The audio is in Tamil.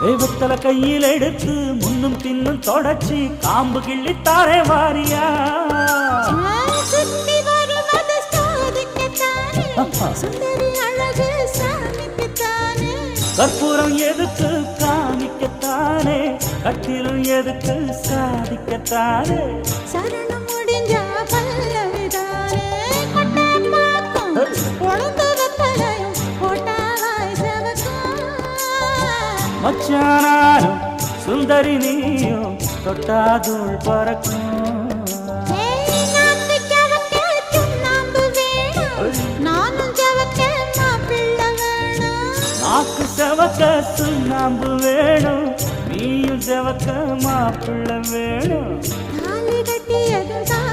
தெய்வத்தல கையில் எடுத்து முன்னும் பின்னும் தொடச்சி காம்பு கிள்ளி தாரே வாரியா சுத்தி வருவது சோதிக்கத்தானே சுந்தரி அழகு சாமிக்குத்தானே கற்பூரம் எதுக்கு காமிக்கத்தானே கட்டிலும் எதுக்கு சாதிக்கத்தானே சரணம் முடிஞ்சா பல்லவிதானே கொட்டை பாக்கும் பொழுந்தத தலையும் போட்டாவாய் செவக்கும் மச்சானாரும் சுந்தரி நீயும் தொட்டாதூள் பறக்கும் நாக்கு செவக்க சுண்ணாம்பு வேணும் நீயும் செவக்க மாப்பிள்ள வேணும் தாலி கட்டியதுதான்